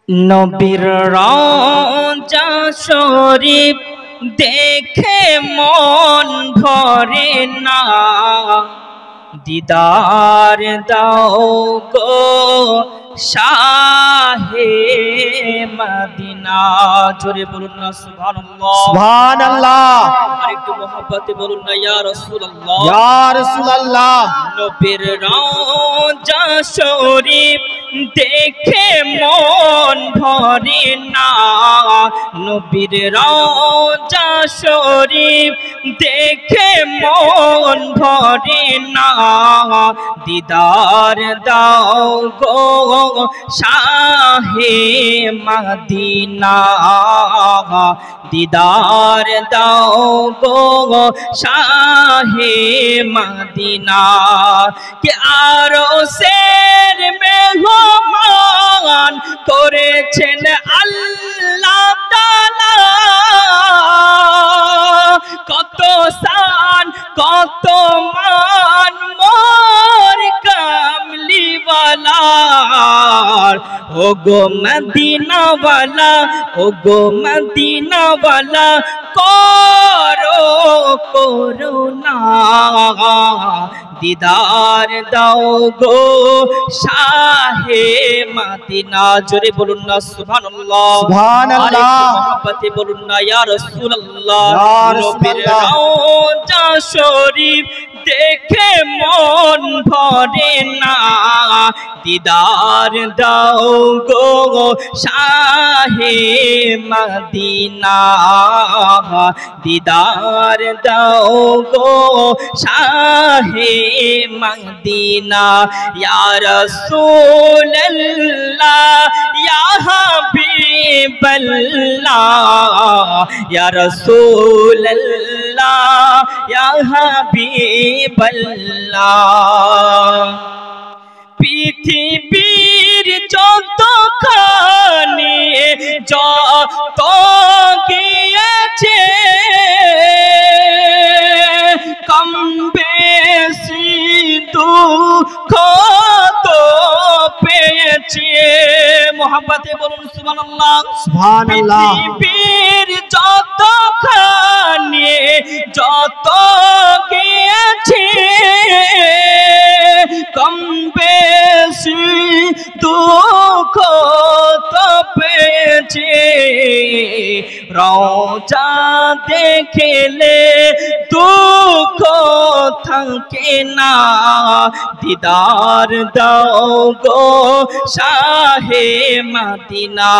নবীর রওজা শরীফ দেখে মন ভরে না, দিদার দাও গো শাহে মদিনা। জোরে বলুন না সুবহানাল্লাহ, সুবহানাল্লাহ। আরেকটু মহব্বতে বলুন না ইয়া রাসূলুল্লাহ, ইয়া রাসূলুল্লাহ। নবীর রওজা শরীফ দেখে মন ভরে না, নবীর রওজা শরীফ দেখে মন ভরে না, দিদার দাও গো শাহে মদিনা, দিদার দাও গো শাহে মদিনা। কে আরো সের মেহমান করেছেন আল্লাহ তাআলা, কত শান কত মান মোর কামলিওয়ালার। ও গো মদিনাওয়ালা, ও গো মদিনাওয়ালা করো করুণা, দিদার দাও গো শাহে মদিনা। জোরে বলুন না সুবহানাল্লাহ, সুবহানাল্লাহ। মহব্বতে বলুন না ইয়া রাসূলুল্লাহ। ইয়া নবীর রাসূলুল্লাহ। রওজা শরীফ দেখে মন ভরে না, দিদার দাও গো শাহে মদিনা, দিদার দাও গো শাহে মদিনা। ইয়া রাসূলুল্লাহ, ইয়া হাবিবাল্লাহ, ইয়া রাসূলুল্লাহ, ইয়া হাবিবাল্লাহ। পৃথিবীর যতখানি যত গিয়েছে, কম বেশি দুঃখ তো পেয়েছে। মোহাব্বতে বলুন সুবহানাল্লাহ, সুবহানাল্লাহ। পৃথিবীর যতখানি যত গিয়েছে, কম বেশি দুঃখ তো পেয়েছে। রওজা দেখলে দুঃখ থাকে না, দিদার দাও গো শাহে মদিনা।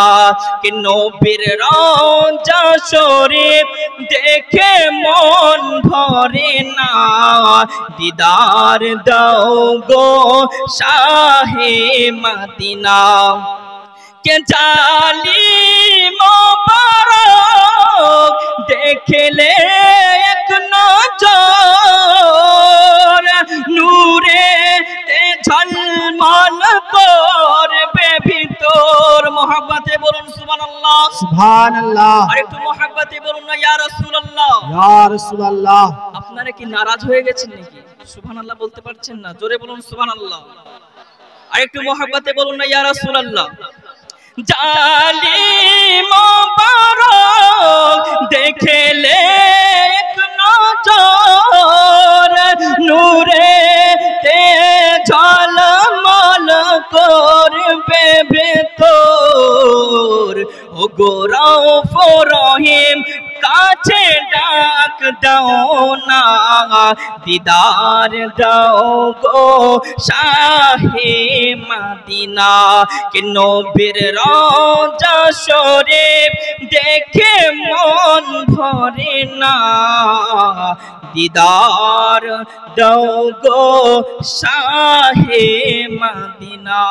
কে নবীর রওজা শরীফ দেখে মন ভরে না, দিদার দাও গো শাহে মদিনা। কে জালিম মোবারক দেখলে এক নজর, নূরে তে ঝলমল করবে ভিতর। মোহাব্বতে বলুন সুবহানাল্লাহ, সুবহানাল্লাহ। আরেকটু মোহাব্বতে বলুন না ইয়া রাসূলুল্লাহ, ইয়া রাসূলুল্লাহ। আপনারা কি নারাজ হয়ে গেছেন নাকি? সুবহানাল্লাহ বলতে পারছেন না? জোরে বলুন সুবহানাল্লাহ, আরেকটু মোহাব্বতে বলুন না ইয়া রাসূলুল্লাহ। জালিম মোবারক দেখলে এক নজর, নূরে তে ঝলমল করবে ভেতর। ও গো রউফ রহিম কাছে ডাক দাও না, দিদার দাও গো শাহে মদিনা। কে নবীর রওজা শরীফ দেখে মন ভরে না, দিদার দাও গো শাহে মদিনা।